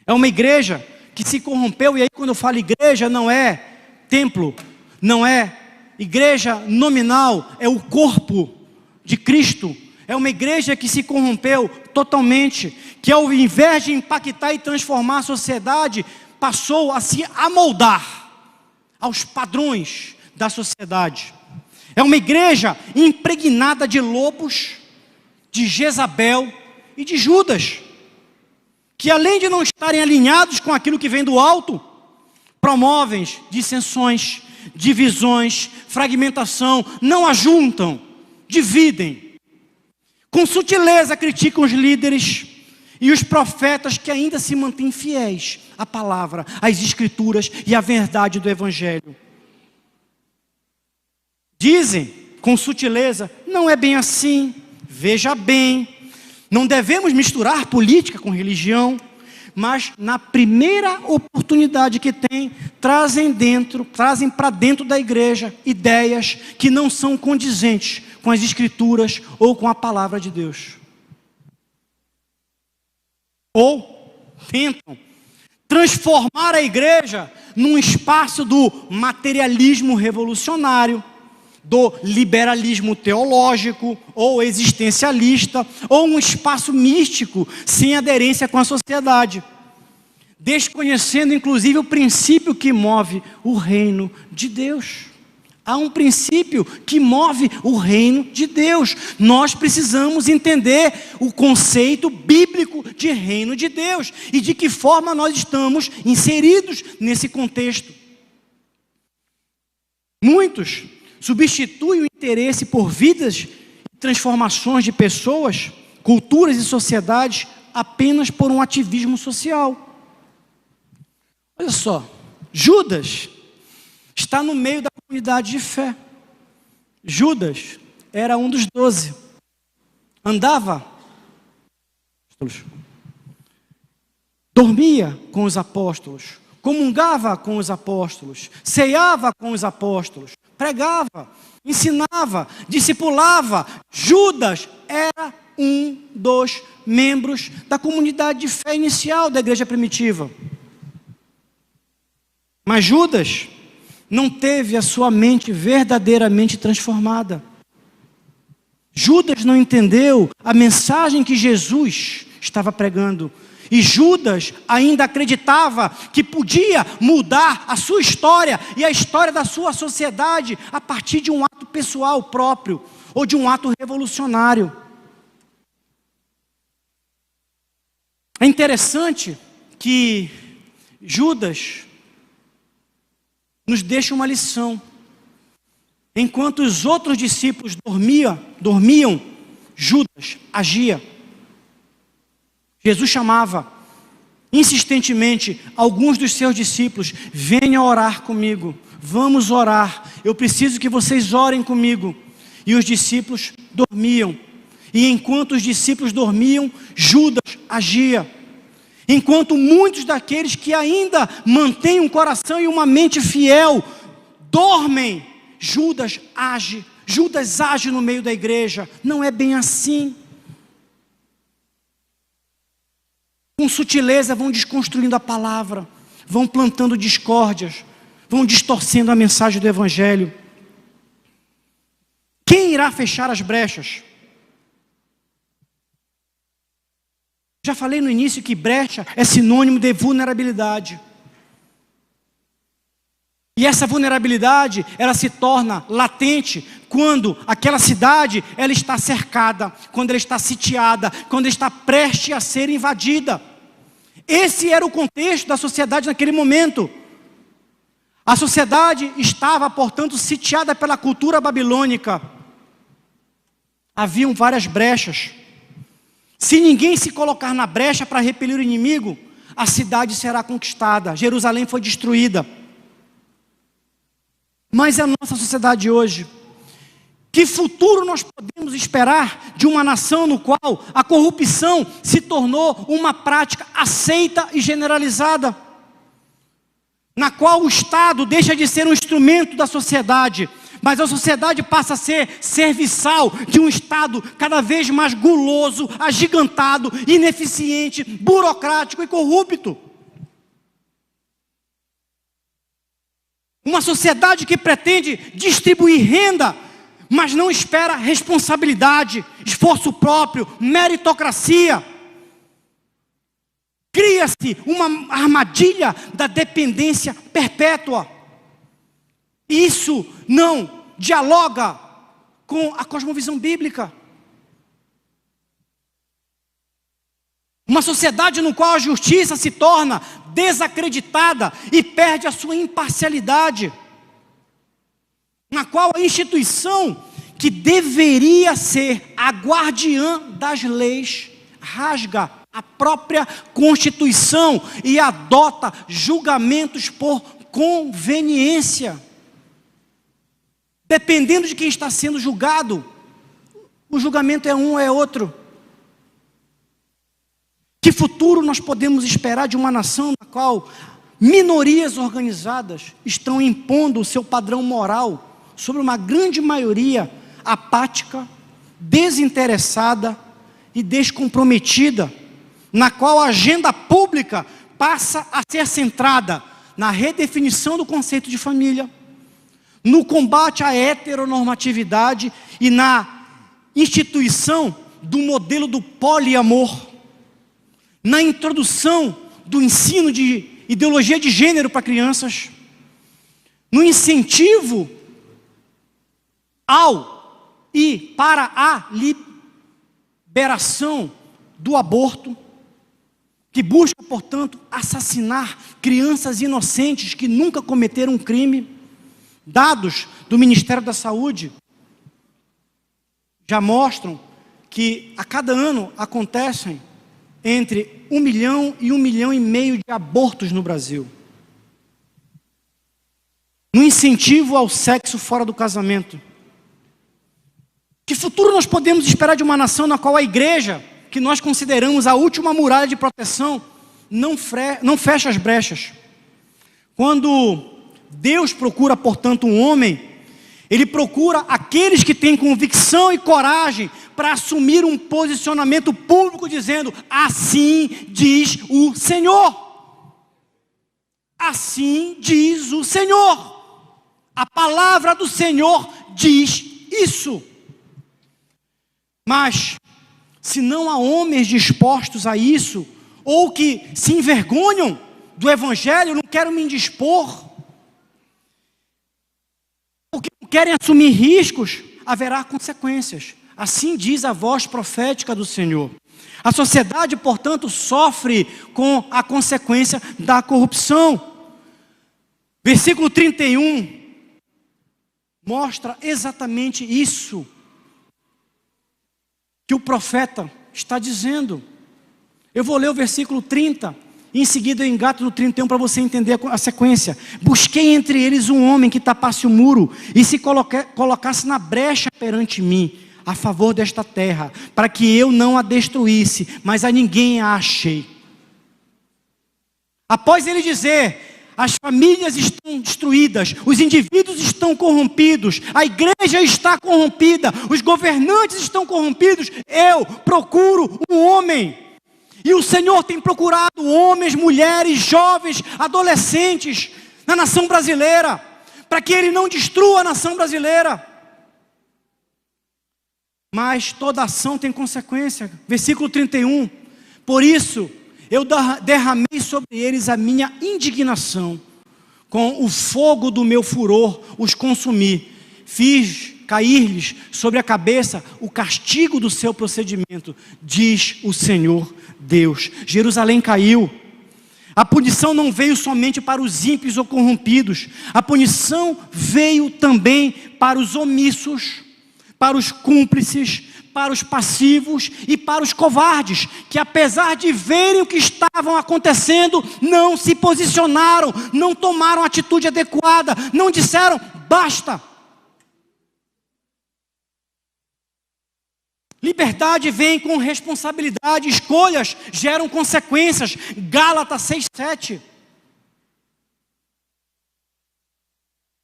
É uma igreja que se corrompeu, e aí quando eu falo igreja, não é templo, não é igreja nominal, é o corpo de Cristo. É uma igreja que se corrompeu totalmente, que ao invés de impactar e transformar a sociedade, passou a se amoldar aos padrões da sociedade. É uma igreja impregnada de lobos, de Jezabel e de Judas, que além de não estarem alinhados com aquilo que vem do alto, promovem dissensões, divisões, fragmentação, não ajuntam, dividem. Com sutileza criticam os líderes e os profetas que ainda se mantêm fiéis à palavra, às escrituras e à verdade do Evangelho. Dizem com sutileza: não é bem assim, veja bem, não devemos misturar política com religião, mas na primeira oportunidade que tem, trazem para dentro da igreja ideias que não são condizentes com as escrituras ou com a palavra de Deus. Ou tentam transformar a igreja num espaço do materialismo revolucionário, do liberalismo teológico ou existencialista, ou um espaço místico sem aderência com a sociedade, desconhecendo inclusive o princípio que move o reino de Deus. Há um princípio que move o reino de Deus. Nós precisamos entender o conceito bíblico de reino de Deus e de que forma nós estamos inseridos nesse contexto. Muitos substituem o interesse por vidas e transformações de pessoas culturas e sociedades apenas por um ativismo social. Olha só, Judas está no meio da comunidade de fé. Judas era um dos 12. Andava, dormia com os apóstolos, comungava com os apóstolos, ceava com os apóstolos, pregava, ensinava, discipulava. Judas era um dos membros da comunidade de fé inicial da igreja primitiva. Mas Judas não teve a sua mente verdadeiramente transformada. Judas não entendeu a mensagem que Jesus estava pregando. E Judas ainda acreditava que podia mudar a sua história e a história da sua sociedade a partir de um ato pessoal próprio ou de um ato revolucionário. É interessante que Judas nos deixa uma lição. Enquanto os outros discípulos dormiam, Judas agia. Jesus chamava insistentemente alguns dos seus discípulos: venham orar comigo, vamos orar, eu preciso que vocês orem comigo. E os discípulos dormiam. E enquanto os discípulos dormiam, Judas agia. Enquanto muitos daqueles que ainda mantêm um coração e uma mente fiel dormem, Judas age. Judas age no meio da igreja. Não é bem assim. Com sutileza vão desconstruindo a palavra, vão plantando discórdias, vão distorcendo a mensagem do evangelho. Quem irá fechar as brechas? Já falei no início que brecha é sinônimo de vulnerabilidade. E essa vulnerabilidade, ela se torna latente quando aquela cidade, ela está cercada, quando ela está sitiada, quando ela está prestes a ser invadida. Esse era o contexto da sociedade naquele momento. A sociedade estava, portanto, sitiada pela cultura babilônica. Haviam várias brechas. Se ninguém se colocar na brecha para repelir o inimigo, a cidade será conquistada. Jerusalém foi destruída. Mas é a nossa sociedade hoje. Que futuro nós podemos esperar de uma nação no qual a corrupção se tornou uma prática aceita e generalizada? Na qual o Estado deixa de ser um instrumento da sociedade, mas a sociedade passa a ser serviçal de um Estado cada vez mais guloso, agigantado, ineficiente, burocrático e corrupto. Uma sociedade que pretende distribuir renda, mas não espera responsabilidade, esforço próprio, meritocracia. Cria-se uma armadilha da dependência perpétua. Isso não dialoga com a cosmovisão bíblica. Uma sociedade no qual a justiça se torna desacreditada e perde a sua imparcialidade. Na qual a instituição que deveria ser a guardiã das leis rasga a própria Constituição e adota julgamentos por conveniência. Dependendo de quem está sendo julgado, o julgamento é um ou é outro. Que futuro nós podemos esperar de uma nação na qual minorias organizadas estão impondo o seu padrão moral sobre uma grande maioria apática, desinteressada e descomprometida, na qual a agenda pública passa a ser centrada na redefinição do conceito de família, no combate à heteronormatividade e na instituição do modelo do poliamor, na introdução do ensino de ideologia de gênero para crianças, no incentivo ao e para a liberação do aborto, que busca, portanto, assassinar crianças inocentes que nunca cometeram um crime. Dados do Ministério da Saúde já mostram que a cada ano acontecem entre 1 milhão e 1,5 milhão de abortos no Brasil. No incentivo ao sexo fora do casamento. Que futuro nós podemos esperar de uma nação na qual a igreja, que nós consideramos a última muralha de proteção, não fecha as brechas? Quando Deus procura, portanto, um homem, Ele procura aqueles que têm convicção e coragem para assumir um posicionamento público dizendo: assim diz o Senhor. Assim diz o Senhor. A palavra do Senhor diz isso. Mas, se não há homens dispostos a isso, ou que se envergonham do Evangelho, não quero me indispor, ou que não querem assumir riscos, haverá consequências. Assim diz a voz profética do Senhor. A sociedade, portanto, sofre com a consequência da corrupção. Versículo 31 mostra exatamente isso que o profeta está dizendo. Eu vou ler o versículo 30, e em seguida eu engato no 31 para você entender a sequência. Busquei entre eles um homem que tapasse o muro e se colocasse na brecha perante mim, a favor desta terra, para que eu não a destruísse, mas a ninguém a achei. Após ele dizer: as famílias estão destruídas, os indivíduos estão corrompidos, a igreja está corrompida, os governantes estão corrompidos, eu procuro um homem. E o Senhor tem procurado homens, mulheres, jovens, adolescentes na nação brasileira, para que Ele não destrua a nação brasileira. Mas toda ação tem consequência. Versículo 31. Por isso eu derramei sobre eles a minha indignação, com o fogo do meu furor os consumi, fiz cair-lhes sobre a cabeça o castigo do seu procedimento, diz o Senhor Deus. Jerusalém caiu. A punição não veio somente para os ímpios ou corrompidos, a punição veio também para os omissos, para os cúmplices, para os passivos e para os covardes, que apesar de verem o que estavam acontecendo, não se posicionaram, não tomaram a atitude adequada, não disseram: basta. Liberdade vem com responsabilidade, escolhas geram consequências. Gálatas 6:7.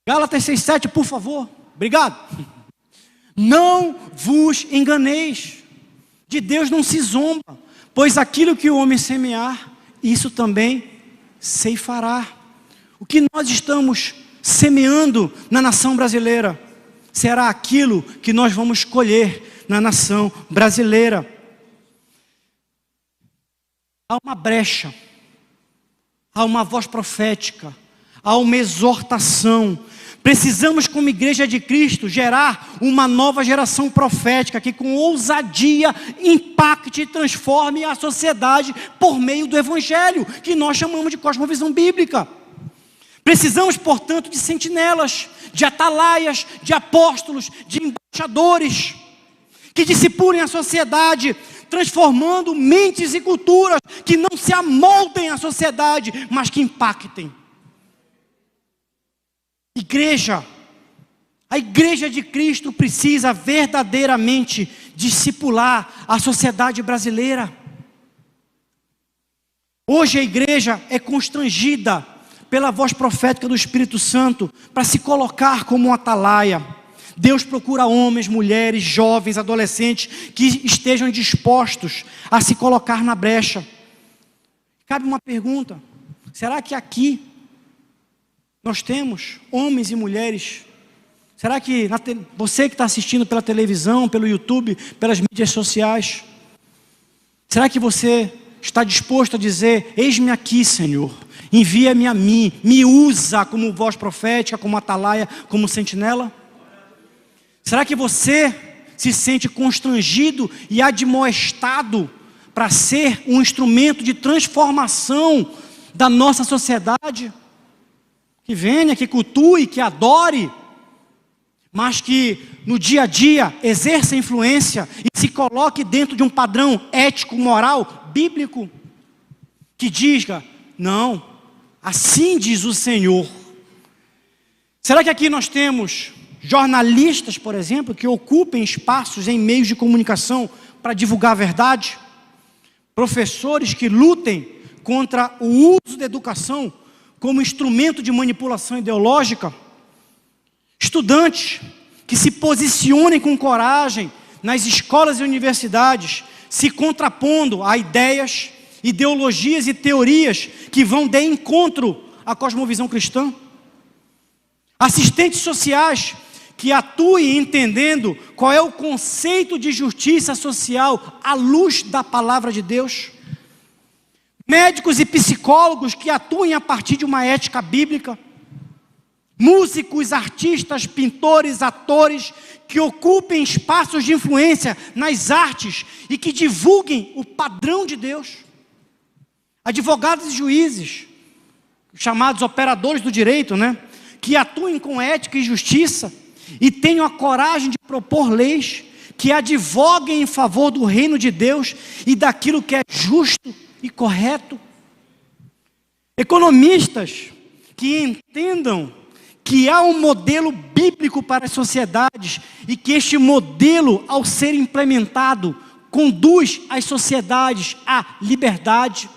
Gálatas 6:7, por favor. Obrigado. Não vos enganeis, de Deus não se zomba, pois aquilo que o homem semear, isso também ceifará. O que nós estamos semeando na nação brasileira, será aquilo que nós vamos colher na nação brasileira. Há uma brecha, há uma voz profética, há uma exortação. Precisamos, como igreja de Cristo, gerar uma nova geração profética que com ousadia impacte e transforme a sociedade por meio do Evangelho, que nós chamamos de cosmovisão bíblica. Precisamos, portanto, de sentinelas, de atalaias, de apóstolos, de embaixadores, que discipulem a sociedade, transformando mentes e culturas que não se amoldem à sociedade, mas que impactem. Igreja, a igreja de Cristo precisa verdadeiramente discipular a sociedade brasileira. Hoje a igreja é constrangida pela voz profética do Espírito Santo para se colocar como um atalaia. Deus procura homens, mulheres, jovens, adolescentes que estejam dispostos a se colocar na brecha. Cabe uma pergunta: será que aqui nós temos homens e mulheres? Será que você que está assistindo pela televisão, pelo YouTube, pelas mídias sociais, será que você está disposto a dizer: eis-me aqui, Senhor, envia-me a mim, me usa como voz profética, como atalaia, como sentinela? Será que você se sente constrangido e admoestado para ser um instrumento de transformação da nossa sociedade? Que venha, que cultue, que adore, mas que no dia a dia exerça influência e se coloque dentro de um padrão ético, moral, bíblico, que diga: não, assim diz o Senhor. Será que aqui nós temos jornalistas, por exemplo, que ocupem espaços em meios de comunicação para divulgar a verdade? Professores que lutem contra o uso da educação como instrumento de manipulação ideológica? Estudantes que se posicionem com coragem nas escolas e universidades, se contrapondo a ideias, ideologias e teorias que vão de encontro à cosmovisão cristã? Assistentes sociais que atuem entendendo qual é o conceito de justiça social à luz da palavra de Deus? Médicos e psicólogos que atuem a partir de uma ética bíblica? Músicos, artistas, pintores, atores que ocupem espaços de influência nas artes e que divulguem o padrão de Deus? Advogados e juízes, chamados operadores do direito, que atuem com ética e justiça e tenham a coragem de propor leis que advoguem em favor do reino de Deus e daquilo que é justo e correto. Economistas que entendam que há um modelo bíblico para as sociedades e que este modelo, ao ser implementado, conduz as sociedades à liberdade,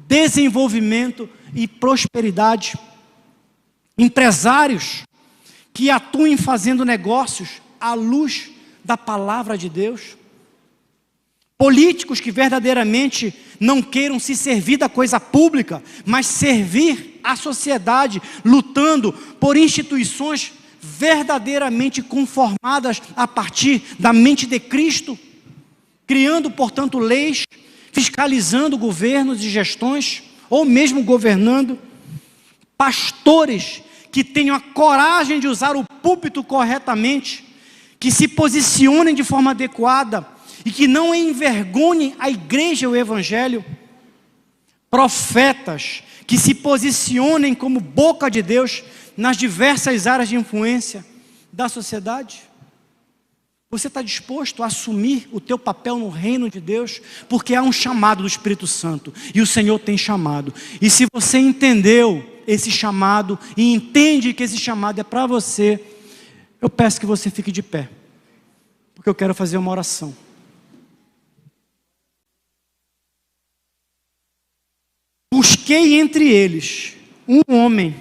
desenvolvimento e prosperidade. Empresários que atuem fazendo negócios à luz da palavra de Deus. Políticos que verdadeiramente não queiram se servir da coisa pública, mas servir a sociedade, lutando por instituições verdadeiramente conformadas a partir da mente de Cristo, criando, portanto, leis, fiscalizando governos e gestões, ou mesmo governando. Pastores que tenham a coragem de usar o púlpito corretamente, que se posicionem de forma adequada e que não envergonhem a igreja e o evangelho. Profetas que se posicionem como boca de Deus nas diversas áreas de influência da sociedade. Você está disposto a assumir o teu papel no reino de Deus? Porque há um chamado do Espírito Santo e o Senhor tem chamado. E se você entendeu esse chamado e entende que esse chamado é para você, eu peço que você fique de pé, porque eu quero fazer uma oração. Busquei entre eles um homem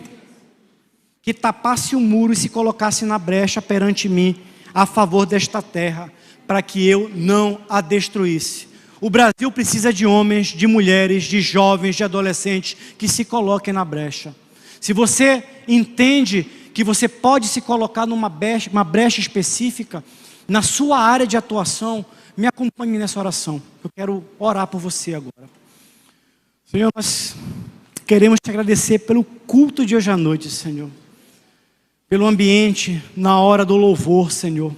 que tapasse o muro e se colocasse na brecha perante mim a favor desta terra, para que eu não a destruísse. O Brasil precisa de homens, de mulheres, de jovens, de adolescentes que se coloquem na brecha. Se você entende que você pode se colocar numa brecha específica na sua área de atuação, me acompanhe nessa oração. Eu quero orar por você agora. Senhor, nós queremos te agradecer pelo culto de hoje à noite, Senhor. Pelo ambiente, na hora do louvor, Senhor.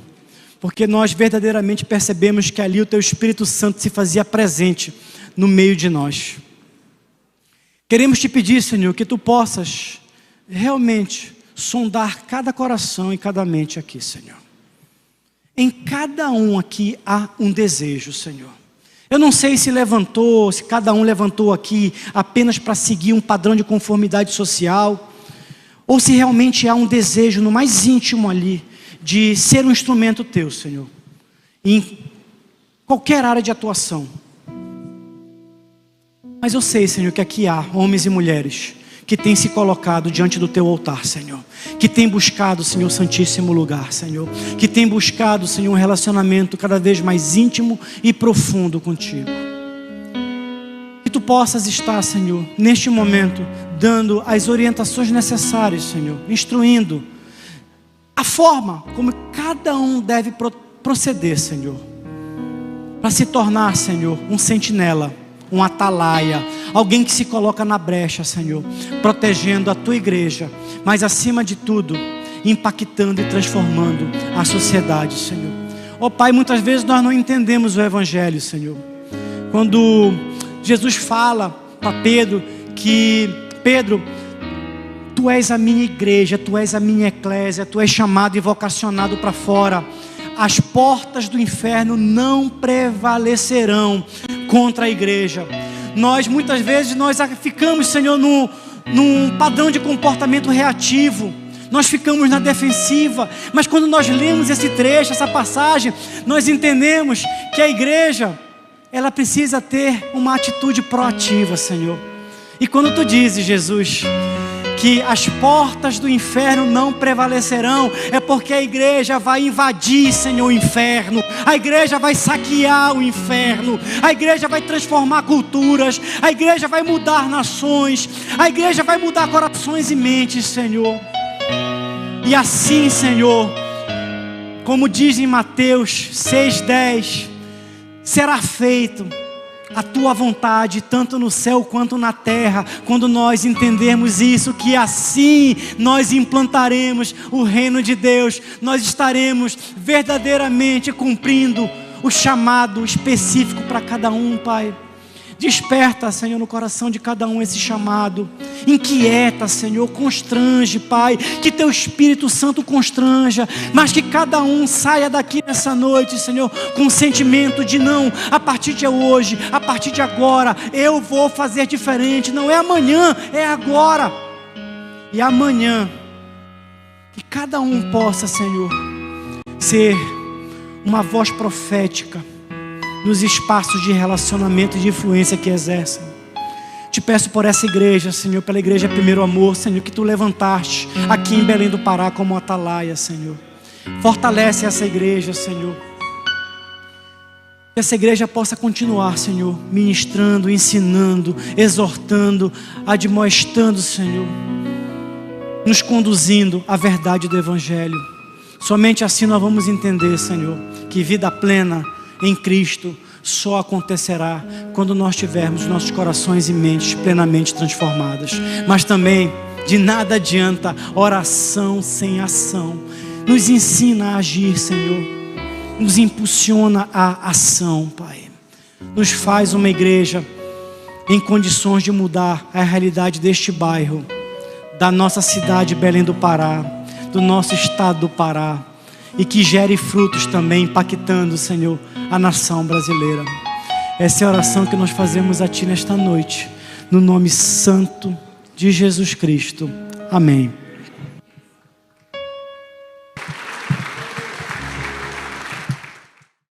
Porque nós verdadeiramente percebemos que ali o Teu Espírito Santo se fazia presente no meio de nós. Queremos te pedir, Senhor, que Tu possas realmente sondar cada coração e cada mente aqui, Senhor. Em cada um aqui há um desejo, Senhor. Eu não sei se cada um levantou aqui apenas para seguir um padrão de conformidade social, ou se realmente há um desejo no mais íntimo ali, de ser um instrumento Teu, Senhor, em qualquer área de atuação. Mas eu sei, Senhor, que aqui há homens e mulheres que têm se colocado diante do Teu altar, Senhor, que têm buscado, Senhor, o santíssimo lugar, Senhor, que têm buscado, Senhor, um relacionamento cada vez mais íntimo e profundo contigo. Que Tu possas estar, Senhor, neste momento, dando as orientações necessárias, Senhor, instruindo a forma como cada um deve proceder, Senhor, para se tornar, Senhor, um sentinela, um atalaia, alguém que se coloca na brecha, Senhor, protegendo a Tua igreja, mas acima de tudo, impactando e transformando a sociedade, Senhor. Ó Pai, muitas vezes nós não entendemos o Evangelho, Senhor. Quando Jesus fala para Pedro que Pedro, Tu Tu és a minha igreja, Tu és a minha eclésia, Tu és chamado e vocacionado para fora. As portas do inferno não prevalecerão contra a igreja. Muitas vezes, ficamos, Senhor, num padrão de comportamento reativo. Nós ficamos na defensiva. Mas quando nós lemos esse trecho, essa passagem, nós entendemos que a igreja, ela precisa ter uma atitude proativa, Senhor. E quando Tu dizes, Jesus, que as portas do inferno não prevalecerão, é porque a igreja vai invadir, Senhor, o inferno. A igreja vai saquear o inferno. A igreja vai transformar culturas. A igreja vai mudar nações. A igreja vai mudar corações e mentes, Senhor. E assim, Senhor, como diz em Mateus 6,10, será feito a Tua vontade, tanto no céu quanto na terra, quando nós entendermos isso, que assim nós implantaremos o reino de Deus, nós estaremos verdadeiramente cumprindo o chamado específico para cada um, Pai. Desperta, Senhor, no coração de cada um esse chamado. Inquieta, Senhor, constrange, Pai. Que Teu Espírito Santo constranja, mas que cada um saia daqui nessa noite, Senhor, com um sentimento de não, a partir de hoje, a partir de agora, eu vou fazer diferente. Não é amanhã, é agora. E amanhã, que cada um possa, Senhor, ser uma voz profética nos espaços de relacionamento e de influência que exercem. Te peço por essa igreja, Senhor, pela igreja Primeiro Amor, Senhor, que Tu levantaste aqui em Belém do Pará como atalaia, Senhor. Fortalece essa igreja, Senhor. Que essa igreja possa continuar, Senhor, ministrando, ensinando, exortando, admoestando, Senhor, nos conduzindo à verdade do Evangelho. Somente assim nós vamos entender, Senhor, que vida plena em Cristo só acontecerá quando nós tivermos nossos corações e mentes plenamente transformadas. Mas também de nada adianta oração sem ação. Nos ensina a agir, Senhor. Nos impulsiona à ação, Pai. Nos faz uma igreja em condições de mudar a realidade deste bairro, da nossa cidade Belém do Pará, do nosso estado do Pará, e que gere frutos também, impactando, Senhor, a nação brasileira. Essa é a oração que nós fazemos a Ti nesta noite, no nome santo de Jesus Cristo. Amém.